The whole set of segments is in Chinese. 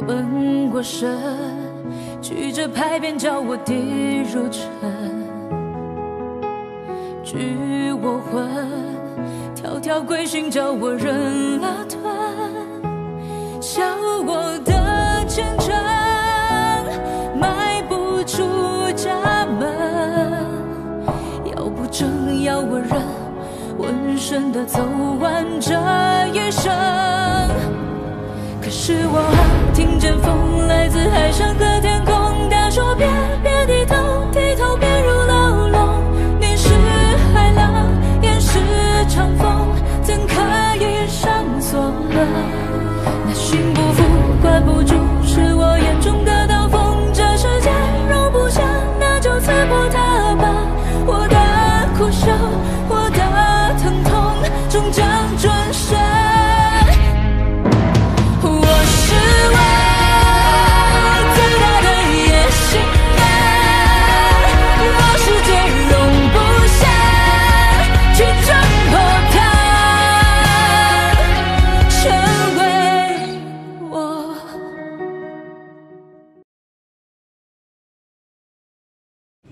昏过神，曲折拍扁叫我跌入尘，拘我魂，条条规训叫我忍了吞，笑我的虔诚，迈不出家门，要不正要我忍，浑身的走完这一生。可是我听见风来自海上和天空，他说别低头，低头便入牢笼。你是海浪，也是长风，怎可以上锁了？那心不服，管不住，是我眼中的刀锋。这世界容不下，那就刺破它吧。我的苦守，我的疼痛，终将转身。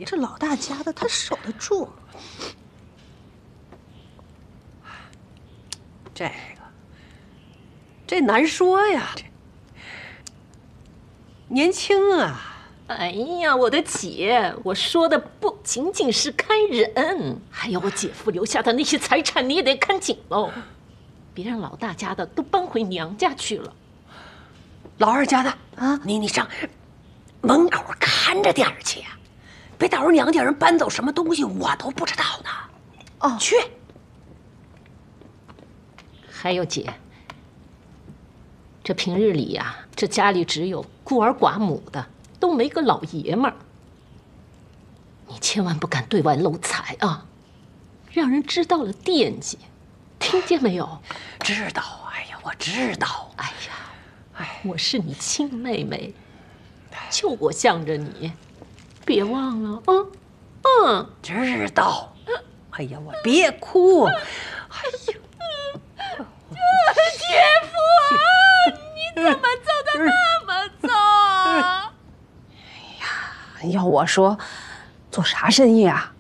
这老大家的，他守得住。这难说呀，年轻啊！哎呀，我的姐，我说的不仅仅是看人，还有我姐夫留下的那些财产，你也得看紧喽，别让老大家的都搬回娘家去了。老二家的啊，你上门口看着点儿去呀。别到时候娘家人搬走什么东西，我都不知道呢。哦，去。还有姐，这平日里呀，这家里只有孤儿寡母的，都没个老爷们儿。你千万不敢对外漏财啊，让人知道了惦记，听见没有？知道，哎呀，我知道。哎呀，我是你亲妹妹，就我向着你。别忘了啊！知道。哎呀，我别哭。哎呀，姐夫啊，你怎么走得那么早啊？哎呀，要我说，做啥生意啊？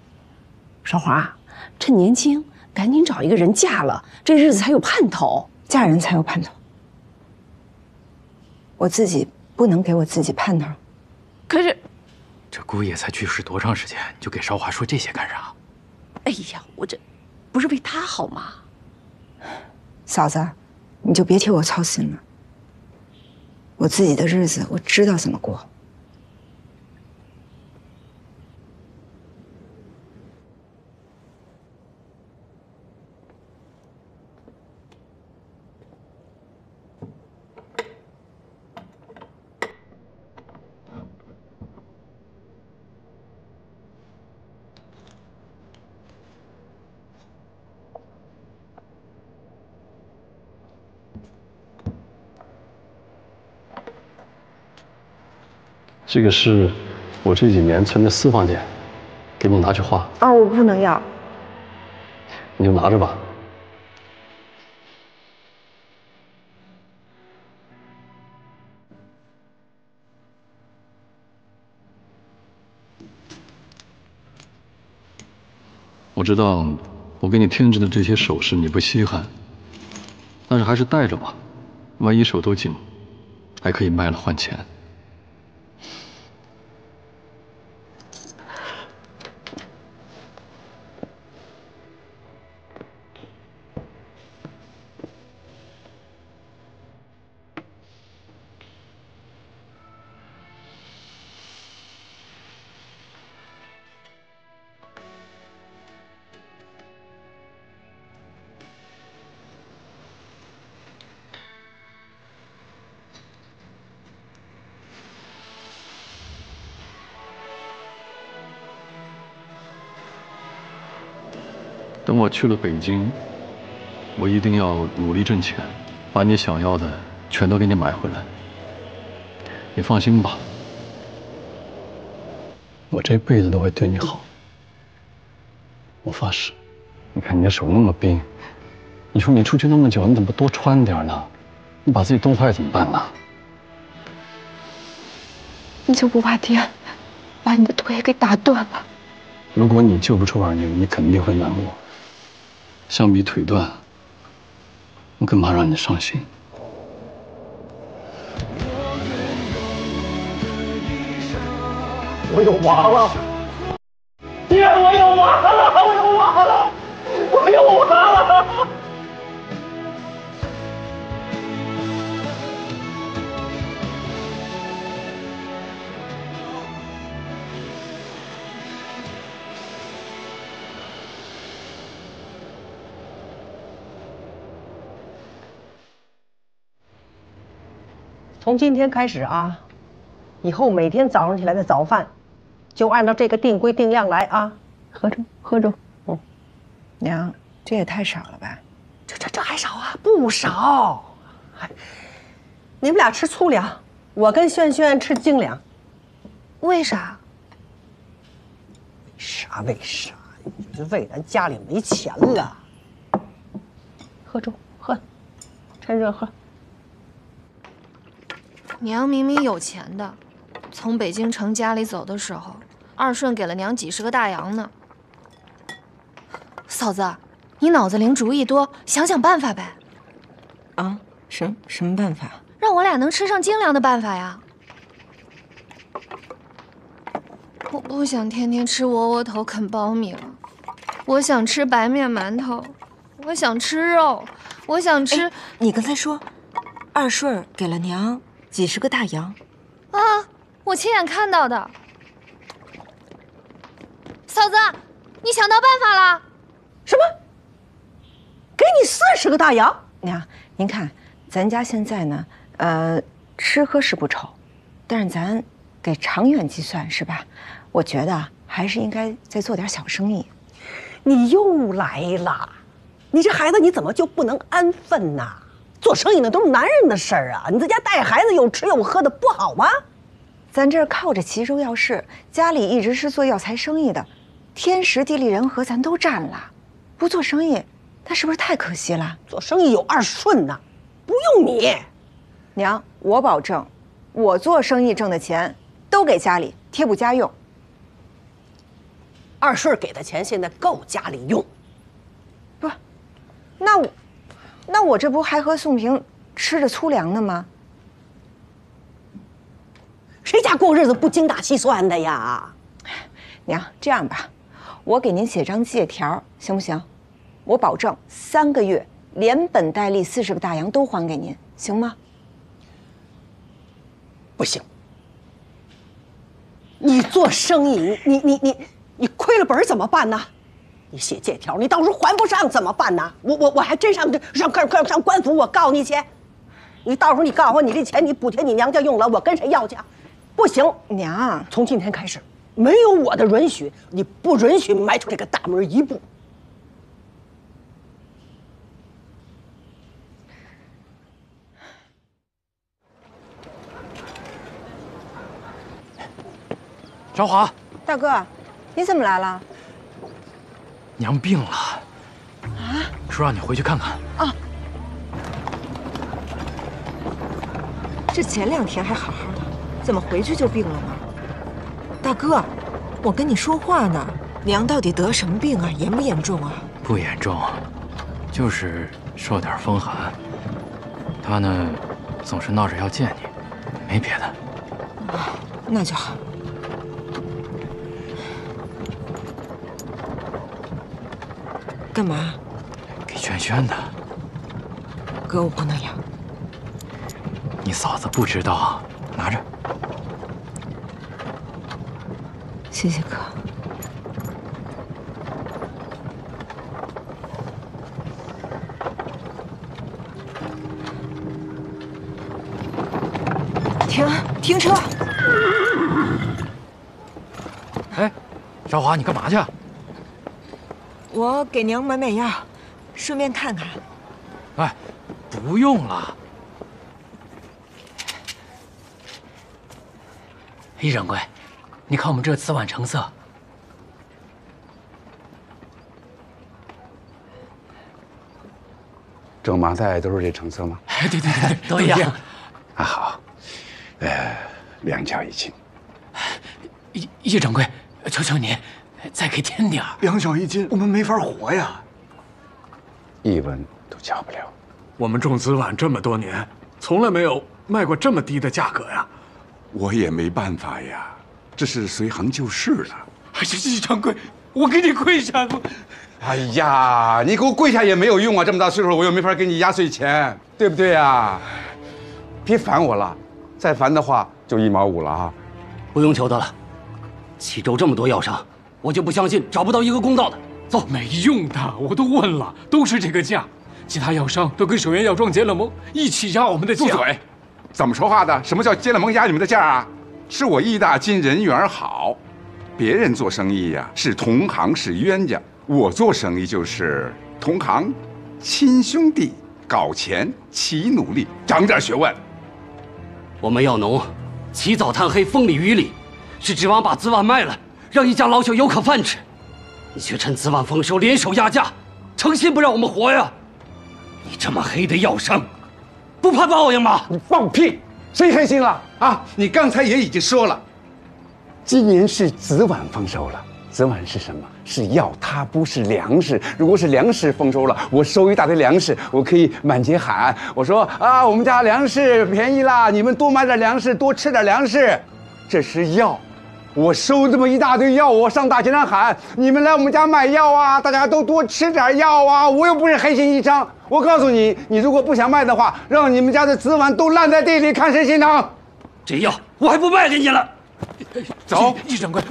少华，趁年轻，赶紧找一个人嫁了，这日子才有盼头。嫁人才有盼头。我自己不能给我自己盼头。可是。这姑爷才去世多长时间，你就给少华说这些干啥？哎呀，我这不是为他好吗？嫂子，你就别替我操心了。我自己的日子我知道怎么过。这个是我这几年存的私房钱，给你拿去花。啊，我不能要。你就拿着吧。我知道我给你添置的这些首饰你不稀罕，但是还是带着吧，万一手头紧，还可以卖了换钱。等我去了北京，我一定要努力挣钱，把你想要的全都给你买回来。你放心吧，我这辈子都会对你好。我发誓。你看你的手那么冰，你说你出去那么久，你怎么不多穿点呢？你把自己冻坏怎么办呢？你就不怕爹把你的腿给打断了？如果你救不出二宁，你肯定会难过。相比腿断，我更怕让你伤心。我有娃了，爹，我有娃了，我有娃了，我有娃了。从今天开始啊，以后每天早上起来的早饭，就按照这个定规定量来啊。喝着喝着。娘，这也太少了吧？这还少啊？不少。你们俩吃粗粮，我跟轩轩吃精粮。为啥？为啥？就是为咱家里没钱了。喝粥，喝，趁热喝。娘明明有钱的，从北京城家里走的时候，二顺给了娘几十个大洋呢。嫂子，你脑子灵，主意多，想想办法呗。啊，什么办法？让我俩能吃上精粮的办法呀。我不想天天吃窝窝头啃苞米了，我想吃白面馒头，我想吃肉，我想吃。你刚才说，二顺给了娘几十个大洋。啊，我亲眼看到的。嫂子，你想到办法了？什么？给你40个大洋？娘，您看，咱家现在呢，吃喝是不愁，但是咱给长远计算是吧？我觉得还是应该再做点小生意。你又来了，你这孩子你怎么就不能安分呢？做生意那都是男人的事儿啊！你在家带孩子有吃有喝的不好吗？咱这儿靠着齐州药市，家里一直是做药材生意的，天时地利人和咱都占了，不做生意，那是不是太可惜了？做生意有二顺呐，不用你。娘，我保证，我做生意挣的钱都给家里贴补家用。二顺给的钱现在够家里用。不，那我这不还和宋平吃着粗粮呢吗？谁家过日子不精打细算的呀？娘，这样吧，我给您写张借条，行不行？我保证3个月连本带利40个大洋都还给您，行吗？不行。你做生意，你亏了本怎么办呢？你写借条，你到时候还不上怎么办呢？我还真上官府，我告你去。你到时候你告诉我，你这钱你补贴你娘家用了，我跟谁要去？不行，娘，从今天开始，没有我的允许，你不允许迈出这个大门一步。昭华，大哥，你怎么来了？娘病了，啊，说让你回去看看。啊，这前2天还好好的，怎么回去就病了呢？大哥，我跟你说话呢，娘到底得什么病啊？严不严重啊？不严重，就是受点风寒。她呢，总是闹着要见你，没别的。啊，那就好。干嘛？给轩轩的。哥，我不能要。你嫂子不知道，拿着。谢谢哥。停车！哎，昭华，你干嘛去？我给娘买药，顺便看看。哎，不用了。易掌柜，你看我们这瓷碗成色。整麻袋都是这成色吗？对，都一样。啊好，2角1斤。叶掌柜，求求您，再给添点儿。2小1斤，我们没法活呀。1文都交不了。我们种紫菀这么多年，从来没有卖过这么低的价格呀。我也没办法呀，这是随行就市了。哎呀，叶掌柜，我给你跪下！哎呀，你给我跪下也没有用啊！这么大岁数了，我又没法给你压岁钱，对不对呀？别烦我了，再烦的话就1毛5了啊！不用求他了，齐州这么多药商，我就不相信找不到一个公道的。走，没用的，我都问了，都是这个价。其他药商都跟首元药妆结了盟，一起压我们的价。住嘴！怎么说话的？什么叫结了盟压你们的价啊？是我义大金人缘好，别人做生意呀是同行是冤家，我做生意就是同行，亲兄弟，搞钱齐努力，长点学问。我们药农起早贪黑，风里雨里，是指望把紫菀卖了，让一家老小有口饭吃。你却趁紫菀丰收联手压价，诚心不让我们活呀！你这么黑的药商，不怕报应吗？你放屁！谁黑心了啊？你刚才也已经说了，今年是紫菀丰收了。紫菀是什么？是药，它不是粮食。如果是粮食丰收了，我收一大堆粮食，我可以满街喊，我说啊，我们家粮食便宜啦，你们多买点粮食，多吃点粮食。这是药，我收这么一大堆药，我上大街上喊，你们来我们家买药啊，大家都多吃点药啊，我又不是黑心一张。我告诉你，你如果不想卖的话，让你们家的紫菀都烂在地里，看谁心疼。这药我还不卖给你了。走，叶掌柜，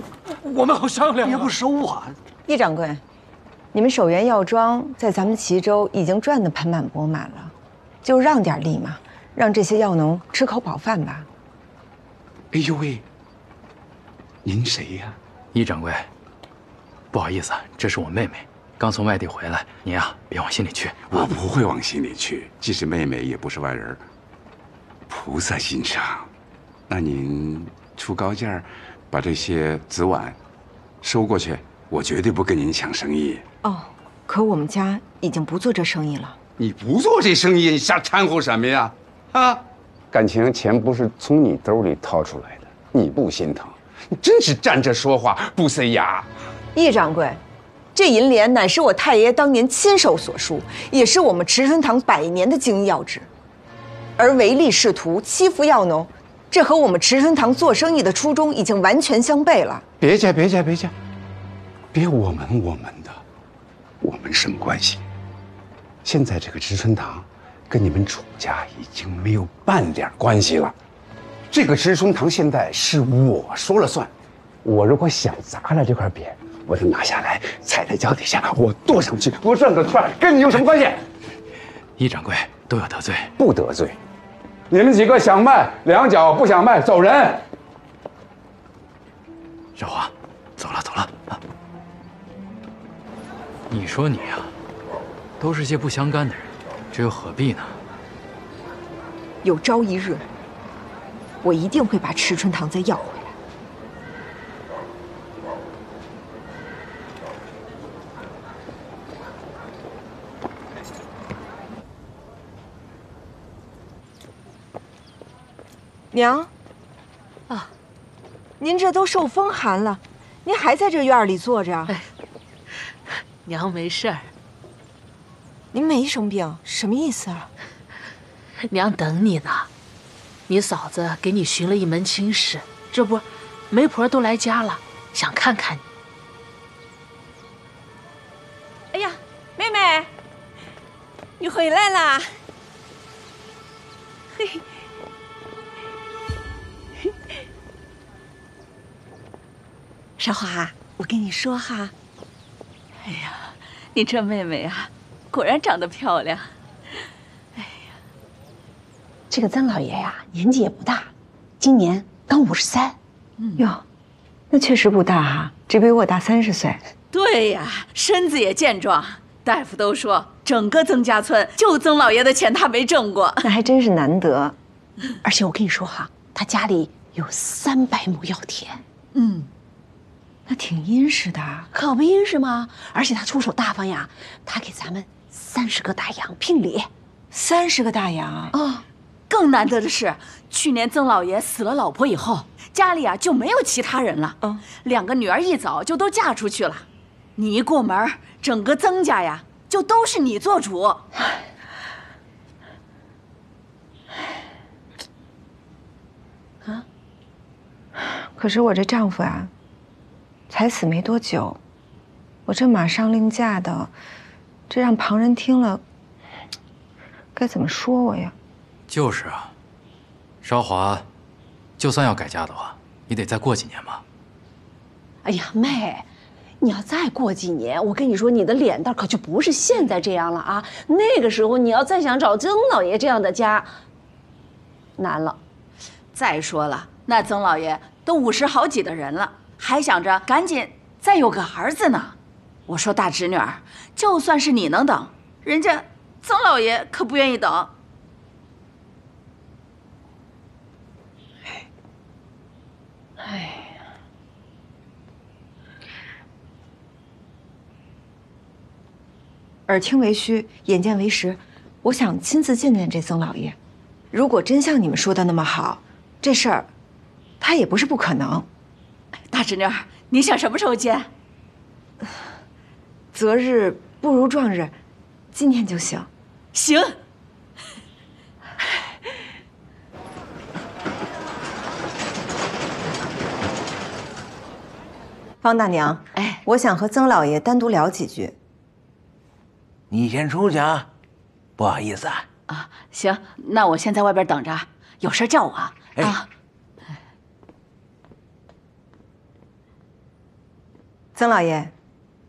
我们好商量。你还不收啊？叶掌柜，你们首元药妆在咱们齐州已经赚得盆满钵满了，就让点利嘛，让这些药农吃口饱饭吧。哎呦喂，您谁呀？叶掌柜，不好意思，这是我妹妹，刚从外地回来，您呀别往心里去。我不会往心里去，即使妹妹也不是外人，菩萨心肠。那您出高价，把这些紫菀收过去，我绝对不跟您抢生意。哦，可我们家已经不做这生意了。你不做这生意，你瞎掺和什么呀？啊，感情钱不是从你兜里掏出来的，你不心疼？你真是站着说话不塞牙。叶掌柜，这银联乃是我太爷当年亲手所书，也是我们池春堂100年的经营要旨，而唯利是图、欺负药农，这和我们池春堂做生意的初衷已经完全相悖了。别介，别我们的，我们什么关系？现在这个池春堂跟你们楚家已经没有半点关系了。这个池春堂现在是我说了算，我如果想砸了这块匾，我就拿下来，踩在脚底下，我跺上去，我转个圈，跟你有什么关系？叶掌柜都有得罪，不得罪。你们几个想卖2角，不想卖走人。少华，走了啊！你说你呀，都是些不相干的人，这又何必呢？有朝一日，我一定会把池春堂再要回来。娘，啊，您这都受风寒了，您还在这院里坐着？哎，娘没事儿。您没生病，什么意思啊？娘等你呢，你嫂子给你寻了一门亲事，这不，媒婆都来家了，想看看你。哎呀，妹妹，你回来啦！嘿。少华，我跟你说哈，哎呀，你这妹妹啊，果然长得漂亮。哎呀，这个曾老爷呀，年纪也不大，今年刚53。哟，那确实不大哈，只比我大30岁。对呀，身子也健壮。大夫都说，整个曾家村就曾老爷的钱他没挣过，那还真是难得。而且我跟你说哈，他家里有300亩药田。那挺殷实的，可不殷实吗？而且他出手大方呀，他给咱们30个大洋聘礼。30个大洋啊！更难得的是，去年曾老爷死了老婆以后，家里啊就没有其他人了。2个女儿一早就都嫁出去了，你一过门，整个曾家呀就都是你做主。可是我这丈夫啊，才死没多久，我这马上另嫁的，这让旁人听了，该怎么说我呀？就是啊，韶华，就算要改嫁的话，也得再过几年吧。哎呀，妹，你要再过几年，我跟你说，你的脸蛋可就不是现在这样了啊！那个时候你要再想找曾老爷这样的家，难了。再说了，那曾老爷都50好几的人了，还想着赶紧再有个儿子呢。我说大侄女儿，就算是你能等，人家曾老爷可不愿意等。哎呀，耳听为虚，眼见为实，我想亲自见见这曾老爷。如果真像你们说的那么好，这事儿他也不是不可能。大侄女儿，你想什么时候见？择日不如撞日，今天就行。行。方大娘，我想和曾老爷单独聊几句。你先出去啊，不好意思啊。啊，行，那我先在外边等着，有事叫我啊。曾老爷，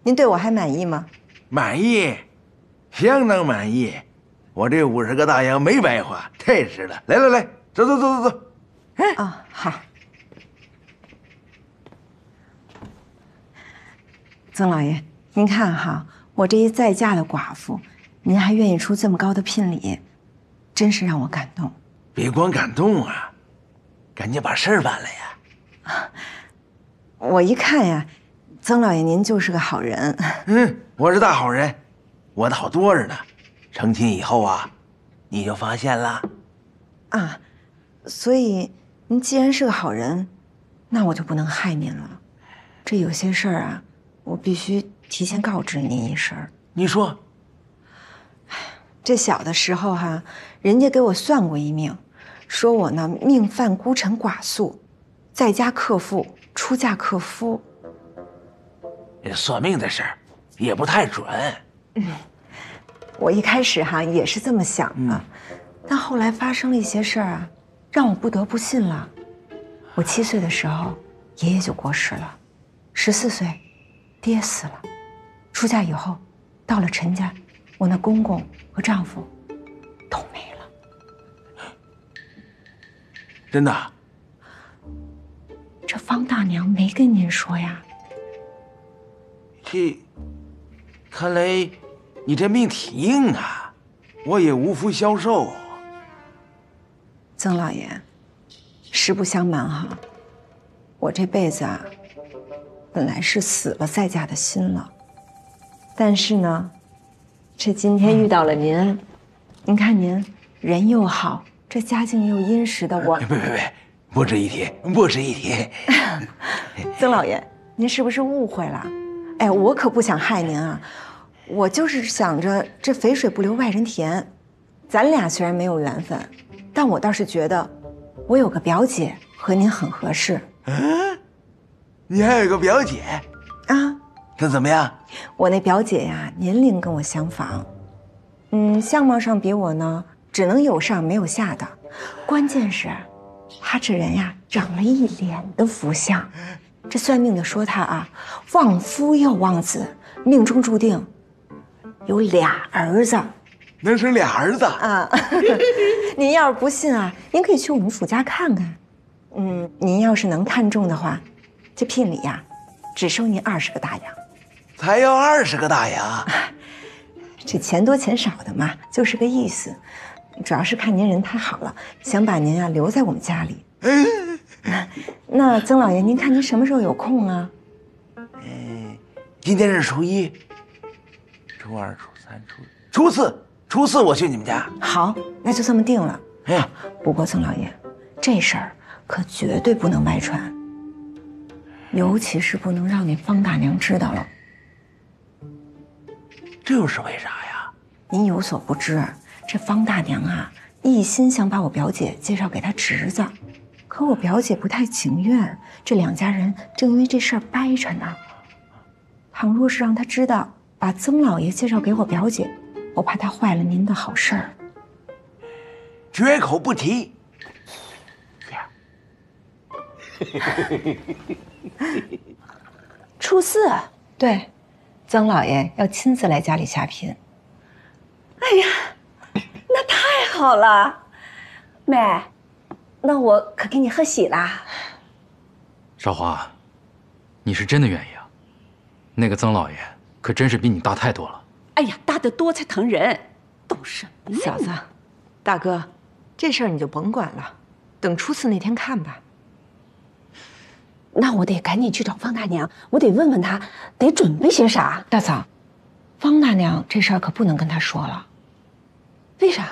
您对我还满意吗？满意，相当满意。我这50个大洋没白花，太实了。来来来，走走走走走。啊，好。曾老爷，您看哈，我这一再嫁的寡妇，您还愿意出这么高的聘礼，真是让我感动。别光感动啊，赶紧把事儿办了呀。我一看呀，曾老爷您就是个好人。我是大好人，我的好多着呢。成亲以后啊，你就发现了。啊，所以您既然是个好人，那我就不能害您了。这有些事儿啊，我必须提前告知您一声。你说，这小的时候哈，人家给我算过一命，说我呢命犯孤臣寡宿，在家克父，出嫁克夫。算命的事儿也不太准。我一开始哈也是这么想的，但后来发生了一些事儿啊，让我不得不信了。我7岁的时候，爷爷就过世了；14岁，爹死了；出嫁以后，到了陈家，我那公公和丈夫都没了。真的？这方大娘没跟您说呀？看来你这命挺硬啊，我也无福消受。曾老爷，实不相瞒哈，我这辈子啊，本来是死了再嫁的心了，但是呢，这今天遇到了您，您看您人又好，这家境又殷实的我，别，不值一提，不值一提。曾老爷，您是不是误会了？哎，我可不想害您啊，我就是想着这肥水不流外人田，咱俩虽然没有缘分，但我倒是觉得我有个表姐和您很合适。你还有个表姐啊？她怎么样？我那表姐呀，年龄跟我相仿，相貌上比我呢只能有上没有下的，关键是她这人呀长了一脸的福相。这算命的说她啊，旺夫又旺子，命中注定有2儿子，能生2儿子啊！您要是不信啊，您可以去我们府家看看。您要是能看中的话，这聘礼呀，只收您20个大洋。才要20个大洋？这钱多钱少的嘛，就是个意思。主要是看您人太好了，想把您啊留在我们家里。那曾老爷，您看您什么时候有空啊？今天是初1、初2、初3、初4，我去你们家。好，那就这么定了。不过曾老爷，这事儿可绝对不能外传，尤其是不能让你方大娘知道了。这又是为啥呀？您有所不知，这方大娘啊，一心想把我表姐介绍给她侄子，可我表姐不太情愿，这两家人正因为这事儿掰扯呢。倘若是让她知道把曾老爷介绍给我表姐，我怕她坏了您的好事儿。绝口不提。初四，对，曾老爷要亲自来家里下聘。哎呀，那太好了，妹，那我可给你贺喜啦。少华，你是真的愿意啊？那个曾老爷可真是比你大太多了。哎呀，大得多才疼人，懂什么呢？小子，大哥，这事儿你就甭管了，等初四那天看吧。那我得赶紧去找方大娘，我得问问她，得准备些啥。大嫂，方大娘这事儿可不能跟她说了。为啥？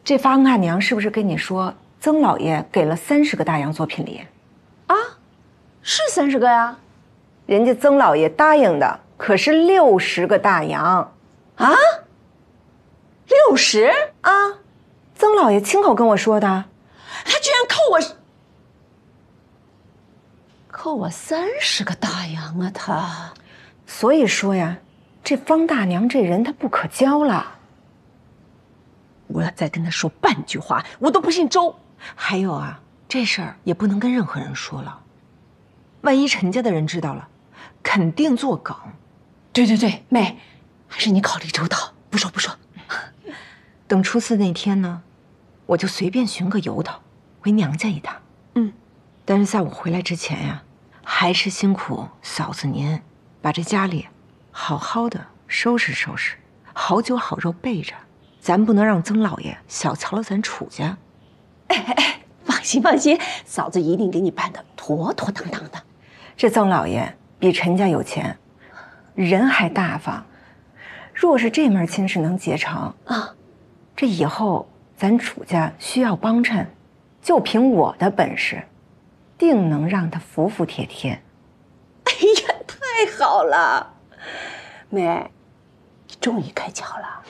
这方大娘是不是跟你说，曾老爷给了30个大洋做聘礼？啊，是30个呀。人家曾老爷答应的可是60个大洋。啊？60？啊，曾老爷亲口跟我说的。他居然扣我30个大洋啊！他，所以说呀，这方大娘这人她不可交了。我要再跟她说半句话，我都不姓周。还有啊，这事儿也不能跟任何人说了，万一陈家的人知道了，肯定作梗。对，妹，还是你考虑周到，不说。等初四那天呢，我就随便寻个由头回娘家一趟。但是在我回来之前呀，还是辛苦嫂子您把这家里好好的收拾收拾，好酒好肉备着，咱不能让曾老爷小瞧了咱楚家。哎，放心，嫂子一定给你办得妥妥当当的。这曾老爷比陈家有钱，人还大方，若是这门亲事能结成啊，这以后咱楚家需要帮衬，就凭我的本事，定能让他服服帖帖。哎呀，太好了，妹，你终于开窍了。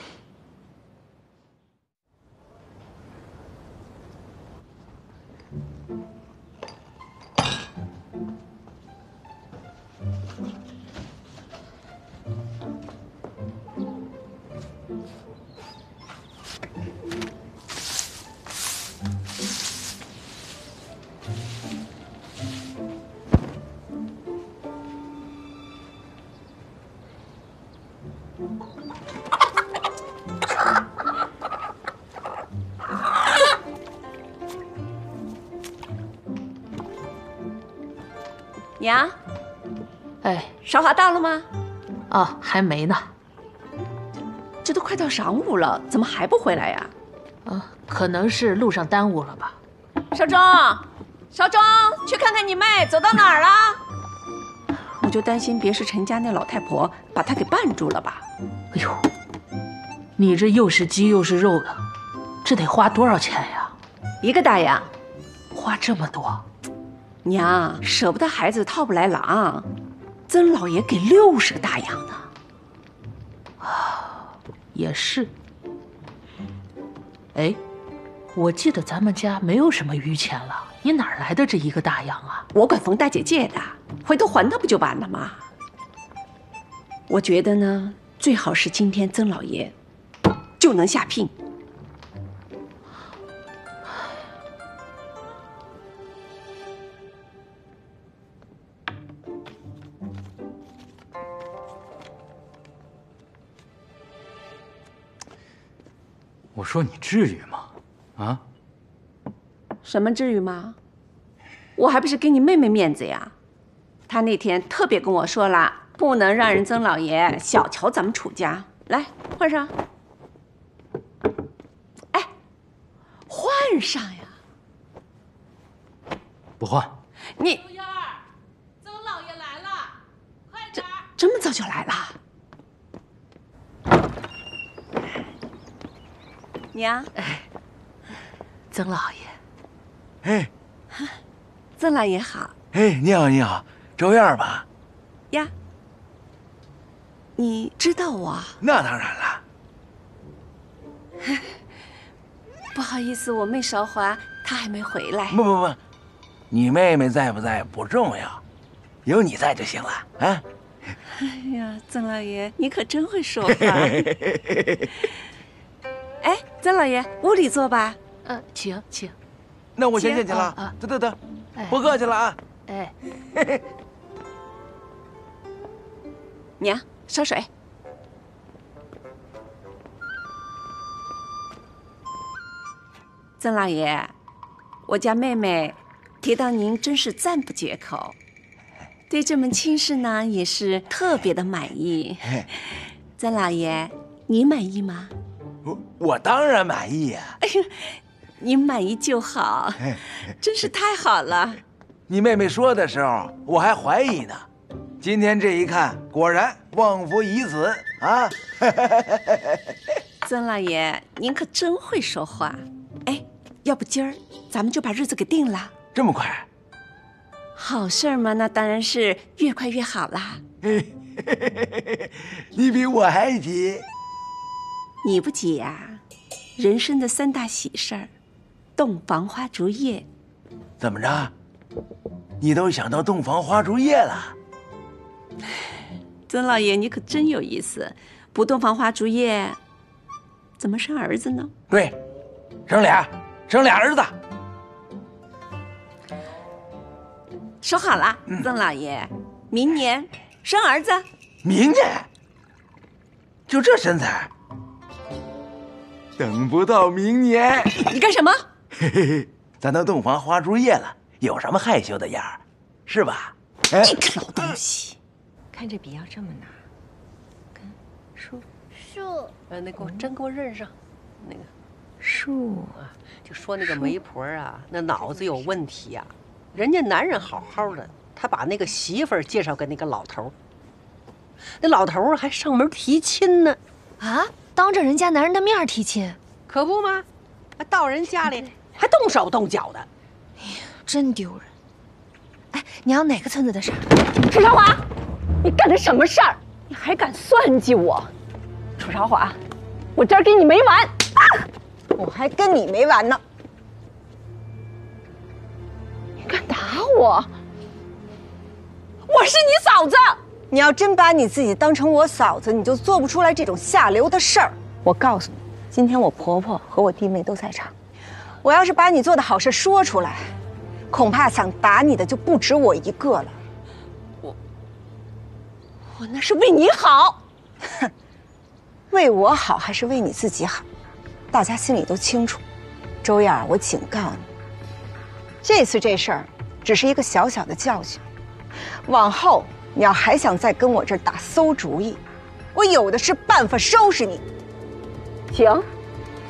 娘，哎，少华到了吗？啊，还没呢。这都快到晌午了，怎么还不回来呀？啊，可能是路上耽误了吧。少庄，去看看你妹走到哪儿了。我就担心别是陈家那老太婆把她给绊住了吧。哎呦，你这又是鸡又是肉的，这得花多少钱呀？1个大洋。花这么多？娘，舍不得孩子套不来狼，曾老爷给60个大洋呢。啊，也是。哎，我记得咱们家没有什么余钱了，你哪来的这1个大洋啊？我管冯大姐借的，回头还她不就完了吗？我觉得呢，最好是今天曾老爷就能下聘。我说你至于吗？啊？什么至于吗？我还不是给你妹妹面子呀。她那天特别跟我说了，不能让人曾老爷小瞧咱们楚家。来，换上。哎，换上呀！不换。你刘燕儿，曾老爷来了，快点！这么早就来了？娘，哎，曾老爷，哎，曾老爷好。哎，你好，你好，周燕吧？呀，你知道我？那当然了。不好意思，我妹韶华她还没回来。不，你妹妹在不在不重要，有你在就行了啊。哎呀，曾老爷，你可真会说话。哎，曾老爷，屋里坐吧。请。那我先进去了啊。得，不客气了啊。哎，娘，烧水。曾老爷，我家妹妹提到您真是赞不绝口，对这门亲事呢也是特别的满意。曾老爷，您满意吗？我当然满意呀。哎呀，您满意就好，真是太好了。你妹妹说的时候，我还怀疑呢。今天这一看，果然旺夫已死啊！曾老爷，您可真会说话。哎，要不今儿咱们就把日子给定了？这么快？好事嘛，那当然是越快越好啦。你比我还急。你不急呀？人生的3大喜事儿，洞房花烛夜。怎么着？你都想到洞房花烛夜了？曾老爷，你可真有意思。不洞房花烛夜，怎么生儿子呢？对，生俩儿子。说好了，曾老爷，明年生儿子。明年？就这身材，等不到明年。你干什么？咱都洞房花烛夜了，有什么害羞的样儿，是吧？你个老东西！看这笔要这么拿，看树，那给我真给我认上，那个树啊，就说那个媒婆啊，那脑子有问题呀。人家男人好好的，他把那个媳妇儿介绍给那个老头，那老头还上门提亲呢。啊，当着人家男人的面提亲，可不吗？到人家里还动手动脚的，哎呀，真丢人！哎，娘，哪个村子的事？楚少华，你干的什么事儿？你还敢算计我？楚少华，我这儿跟你没完！啊，我还跟你没完呢！你敢打我？我是你嫂子！你要真把你自己当成我嫂子，你就做不出来这种下流的事儿。我告诉你，今天我婆婆和我弟妹都在场，我要是把你做的好事说出来，恐怕想打你的就不止我一个了。我那是为你好。哼，为我好还是为你自己好，大家心里都清楚。周燕，我警告你，这次这事儿只是一个小小的教训，往后你要还想再跟我这儿打馊主意，我有的是办法收拾你。行，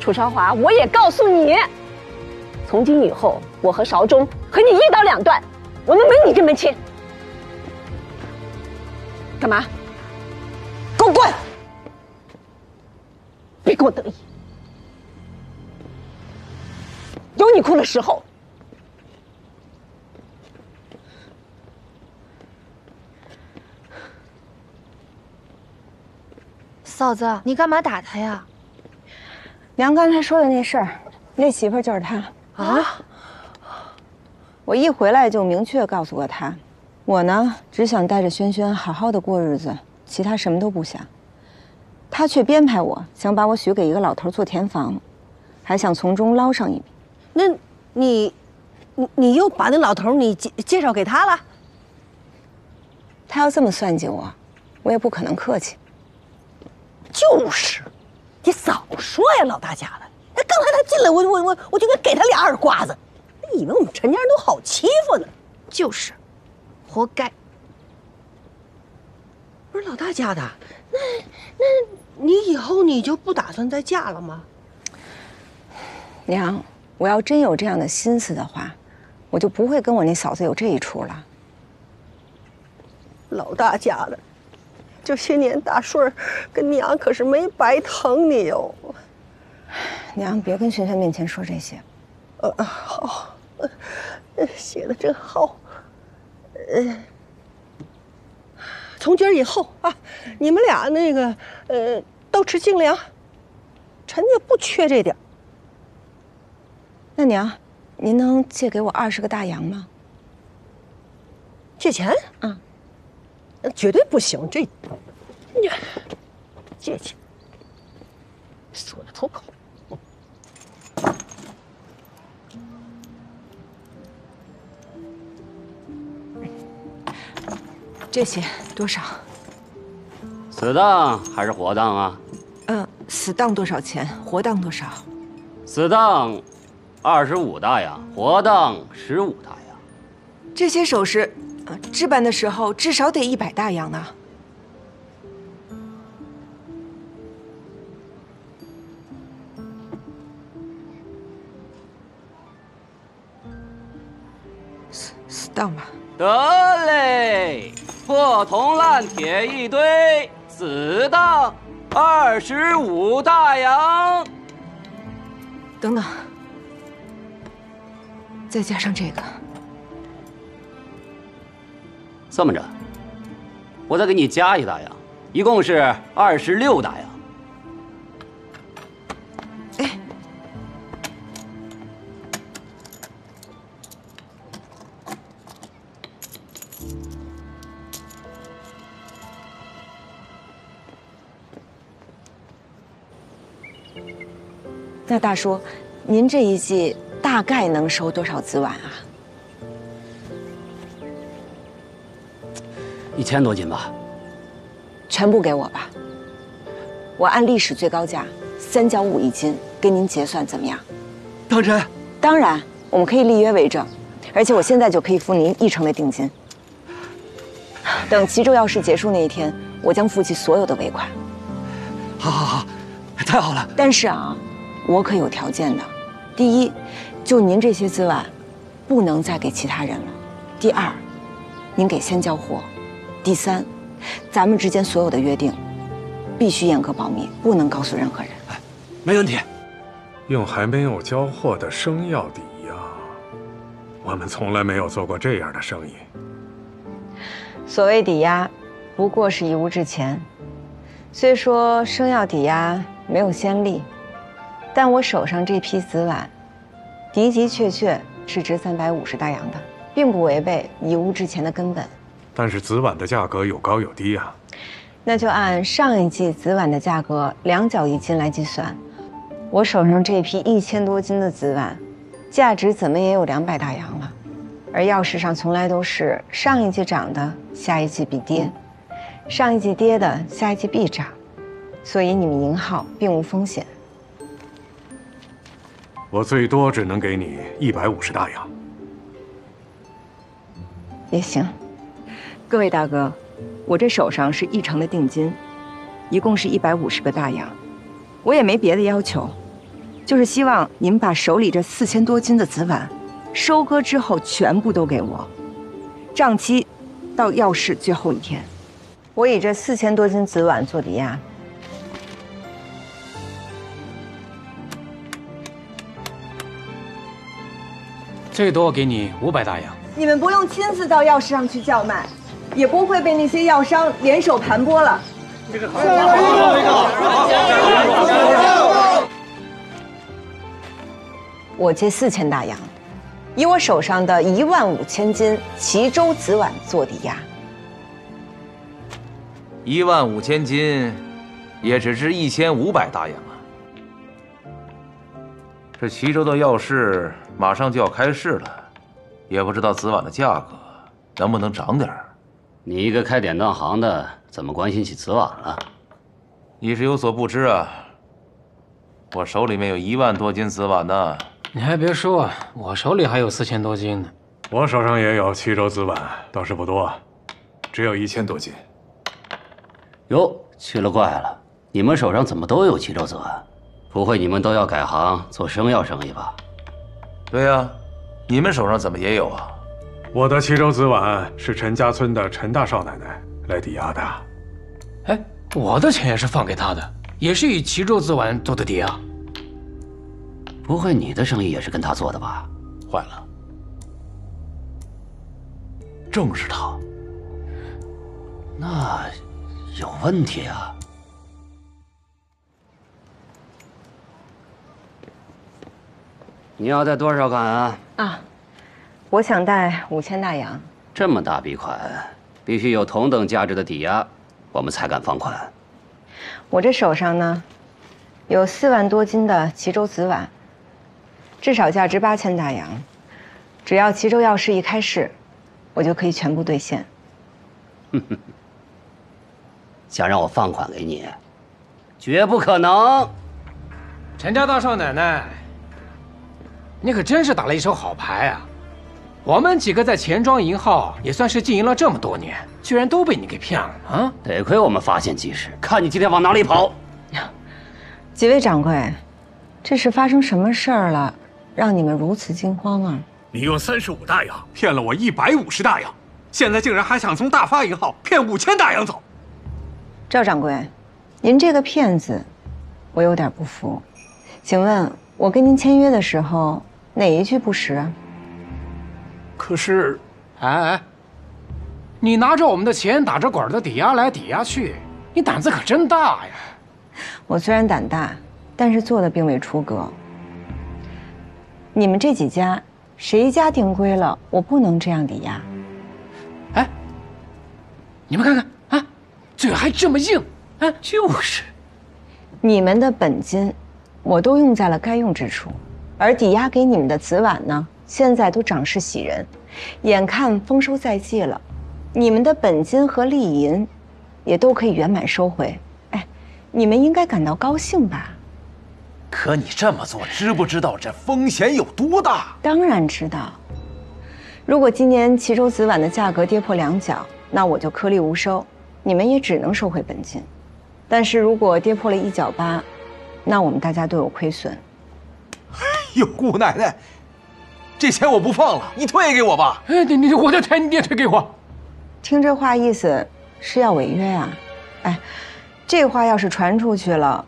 楚少华，我也告诉你，从今以后，我和韶忠和你一刀两断，我们没你这门亲。干嘛？给我滚！别跟我得意，有你哭的时候。嫂子，你干嘛打他呀？娘刚才说的那事儿，那媳妇儿就是他啊。我一回来就明确告诉过他，我呢只想带着轩轩好好的过日子，其他什么都不想。他却编排我，想把我许给一个老头做填房，还想从中捞上一笔。那你又把那老头你介绍给他了？他要这么算计我，我也不可能客气。就是，你早说呀，老大家的！那刚才他进来，我就给他俩耳刮子，以为我们陈家人都好欺负呢。就是，活该。不是老大家的，那你以后你就不打算再嫁了吗？娘，我要真有这样的心思的话，我就不会跟我那嫂子有这一出了。老大家的。这些年大顺儿跟娘可是没白疼你哟。娘，别跟轩轩面前说这些。好。写的真好。从今儿以后啊，你们俩那个都吃精粮，臣家不缺这点。那娘，您能借给我20个大洋吗？借钱？嗯，绝对不行。这，借钱，说了头口。这些多少？死当还是活当啊？死当多少钱？活当多少？死当25大洋，活当15大洋。这些首饰，置办的时候至少得100大洋呢。死当吧。得嘞，破铜烂铁一堆，死当25大洋。等等，再加上这个。这么着，我再给你加1大洋，一共是26大洋。哎，那大叔，您这一季大概能收多少子碗啊？1000多斤吧。全部给我吧，我按历史最高价3角5一斤给您结算，怎么样？当真？当然，我们可以立约为证，而且我现在就可以付您1成的定金。等齐州要事结束那一天，我将付齐所有的尾款。好好好，太好了。但是啊，我可有条件的。第一，就您这些子碗，不能再给其他人了。第二，您给先交货。第三，咱们之间所有的约定，必须严格保密，不能告诉任何人。没问题。用还没有交货的生药抵押，我们从来没有做过这样的生意。所谓抵押，不过是以物质钱。虽说生药抵押没有先例，但我手上这批子碗，的的确确是值350大洋的，并不违背以物质钱的根本。但是子碗的价格有高有低啊。那就按上一季子碗的价格2角1斤来计算，我手上这批1000多斤的子碗，价值怎么也有200大洋了。而药市上从来都是上一季涨的，下一季必跌；上一季跌的，下一季必涨。所以你们银号并无风险。我最多只能给你150大洋。也行。各位大哥，我这手上是1成的定金，一共是150个大洋。我也没别的要求，就是希望你们把手里这4000多斤的子碗，收割之后全部都给我，账期到药市最后一天。我以这4000多斤子碗做抵押。最多给你500大洋。你们不用亲自到药市上去叫卖，也不会被那些药商联手盘剥了。这个好，我借4000大洋，以我手上的15000斤齐州子碗做抵押。15000斤，也只值1500大洋啊！这齐州的药市马上就要开市了，也不知道子碗的价格能不能涨点儿。你一个开典当行的，怎么关心起子碗了？你是有所不知啊，我手里面有1万多斤子碗呢。你还别说，我手里还有4000多斤呢。我手上也有齐州子碗，倒是不多，只有1000多斤。哟，奇了怪了，你们手上怎么都有齐州子碗？不会你们都要改行做生药生意吧？对呀，你们手上怎么也有啊？我的齐州子碗是陈家村的陈大少奶奶来抵押的。哎，我的钱也是放给她的，也是以齐州子碗做的抵押。不会你的生意也是跟他做的吧？坏了，正视他。那有问题啊！你要贷多少款啊？啊，我想贷5000大洋。这么大笔款，必须有同等价值的抵押，我们才敢放款。我这手上呢，有4万多斤的齐州紫碗，至少价值8000大洋。只要齐州药市一开市，我就可以全部兑现。想让我放款给你，绝不可能。陈家大少奶奶，你可真是打了一手好牌啊！我们几个在钱庄银号也算是经营了这么多年，居然都被你给骗了啊！得亏我们发现及时，看你今天往哪里跑！几位掌柜，这是发生什么事儿了，让你们如此惊慌啊？你用35大洋骗了我150大洋，现在竟然还想从大发银号骗5000大洋走！赵掌柜，您这个骗子，我有点不服。请问，我跟您签约的时候哪一句不实啊？可是，哎，你拿着我们的钱打着滚的抵押来抵押去，你胆子可真大呀！我虽然胆大，但是做的并未出格。你们这几家，谁家定规了，我不能这样抵押。哎，你们看看啊，嘴还这么硬，啊，就是。你们的本金，我都用在了该用之处，而抵押给你们的紫碗呢，现在都长势喜人，眼看丰收在即了，你们的本金和利银，也都可以圆满收回。哎，你们应该感到高兴吧？可你这么做，知不知道这风险有多大？当然知道。如果今年齐州紫碗的价格跌破2角，那我就颗粒无收，你们也只能收回本金。但是如果跌破了1角8，那我们大家都有亏损。哎呦，姑奶奶，这钱我不放了，你退给我吧。哎，我的钱你也退给我。听这话意思是要违约啊？哎，这话要是传出去了，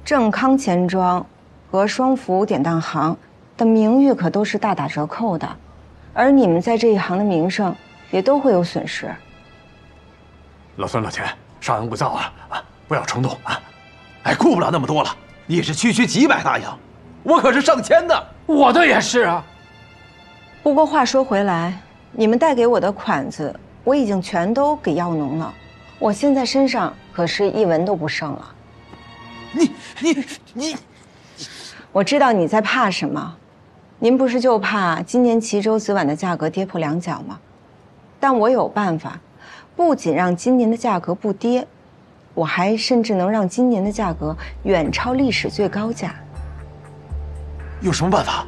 正康钱庄和双福典当行的名誉可都是大打折扣的，而你们在这一行的名声也都会有损失。老孙老钱，稍安勿躁啊！不要冲动啊！哎，顾不了那么多了，也是区几百大洋，我可是上千的。我的也是啊。不过话说回来，你们贷给我的款子，我已经全都给药农了，我现在身上可是1文都不剩了。你，我知道你在怕什么，您不是就怕今年齐州紫碗的价格跌破2角吗？但我有办法，不仅让今年的价格不跌，我还甚至能让今年的价格远超历史最高价。有什么办法？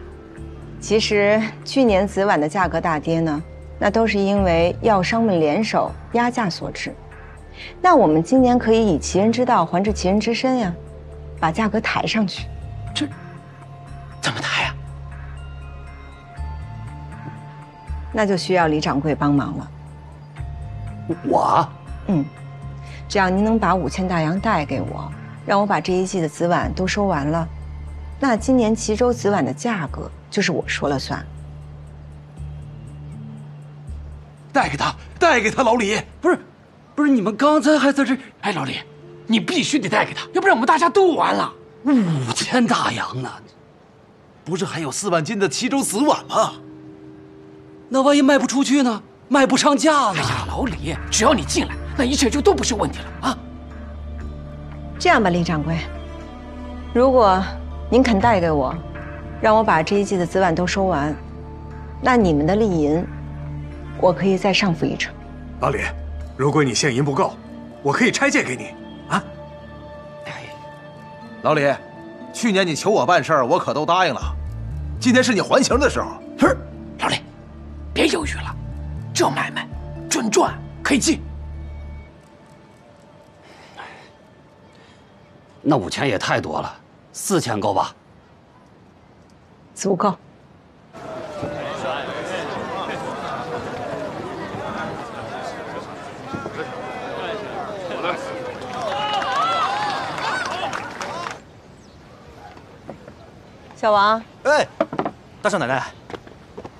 其实去年紫碗的价格大跌呢，那都是因为药商们联手压价所致。那我们今年可以以其人之道还治其人之身呀，把价格抬上去。这怎么抬呀？那就需要李掌柜帮忙了。我？只要您能把5000大洋贷给我，让我把这一季的紫碗都收完了，那今年齐州紫碗的价格就是我说了算。贷给他，老李。不是，你们刚才还在这……哎，老李，你必须得贷给他，要不然我们大家都完了。5000大洋呢？不是还有4万斤的齐州紫碗吗？那万一卖不出去呢？卖不上价呢？哎呀，老李，只要你进来，那一切就都不是问题了啊！这样吧，李掌柜，如果您肯贷给我，让我把这一季的紫碗都收完，那你们的利银，我可以再上浮1成。老李，如果你现银不够，我可以拆借给你啊！老李，去年你求我办事儿，我可都答应了，今天是你还情的时候。老李，别犹豫了，这买卖准赚，可以进。那5000也太多了，4000够吧？足够。小王，哎，大少奶奶，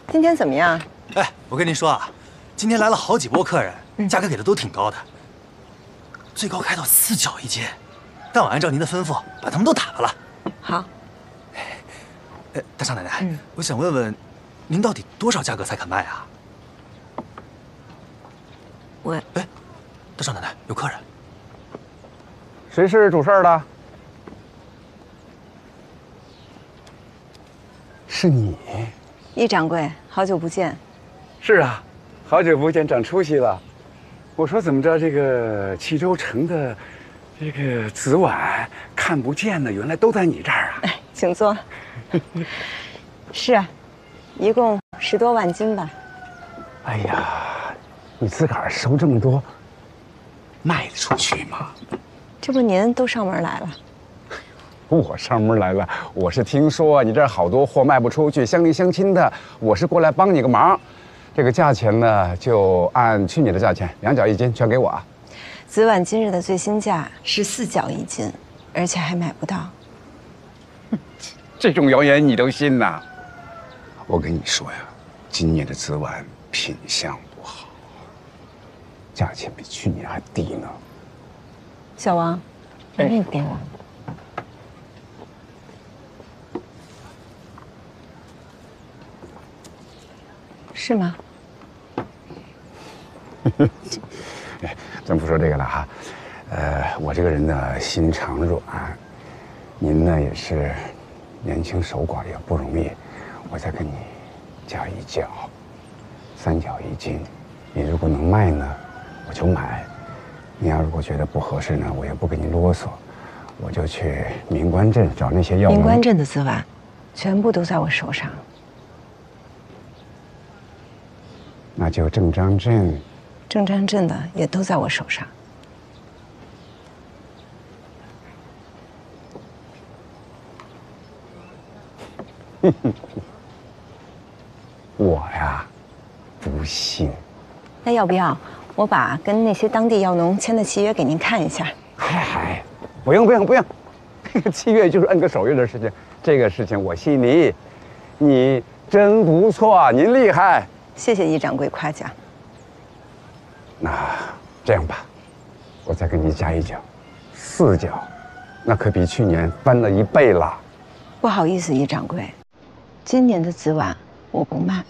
今天怎么样？哎，我跟您说啊，今天来了好几波客人，价格给的都挺高的，最高开到4角一斤。但我按照您的吩咐把他们都打发了。好。大少奶奶，我想问问，您到底多少价格才肯卖啊？大少奶奶，有客人。谁是主事儿的？是你，易掌柜，好久不见。是啊，好久不见，长出息了。我说怎么着，这个齐州城的这个紫碗看不见呢，原来都在你这儿啊！请坐。是啊，一共10多万斤吧。哎呀，你自个儿收这么多，卖得出去吗？这不您都上门来了。我上门来了，我是听说你这儿好多货卖不出去，乡里乡亲的，我是过来帮你个忙。这个价钱呢，就按去年的价钱，2角1斤，全给我啊。紫碗今日的最新价是4角1斤，而且还买不到。这种谣言你都信呐？我跟你说呀，今年的紫碗品相不好，价钱比去年还低呢。小王，把那个给我。是吗？咱不说这个了哈，我这个人呢心肠软，您呢也是年轻守寡也不容易，我再给你加1角，3角1斤，你如果能卖呢，我就买；你要如果觉得不合适呢，我也不跟你啰嗦，我就去明关镇找那些药农。明关镇的紫碗，全部都在我手上。那就郑章镇，郑章镇的也都在我手上。我呀，不信。那要不要我把跟那些当地药农签的契约给您看一下？嗨，不用，这个契约就是摁个手印的事情，这个事情我信你，你真不错，您厉害。谢谢易掌柜夸奖。那这样吧，我再给你加1角，4角，那可比去年翻了1倍了。不好意思，易掌柜，今年的紫碗我不卖。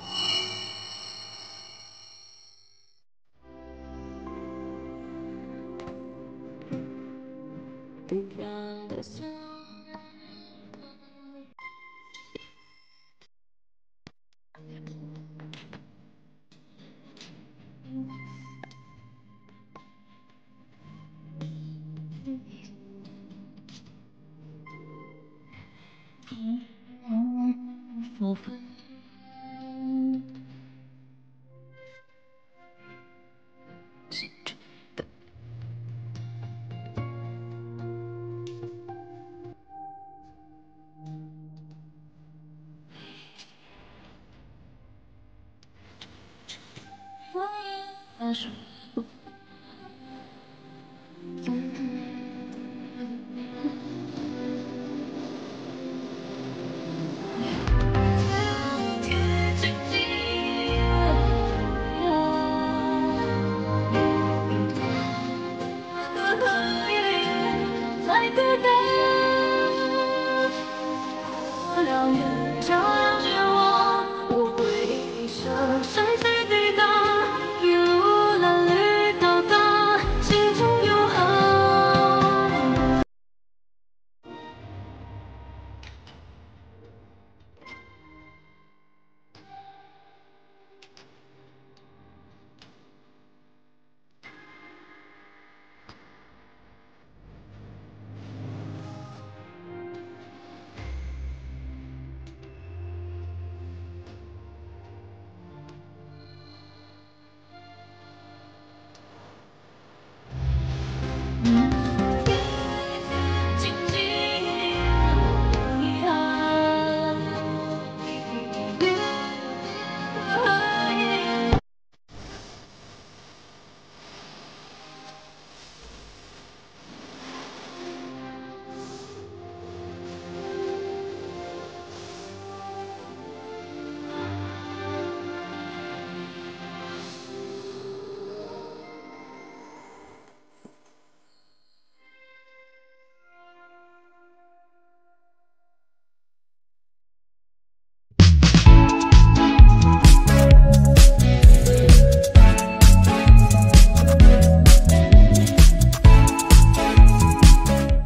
我也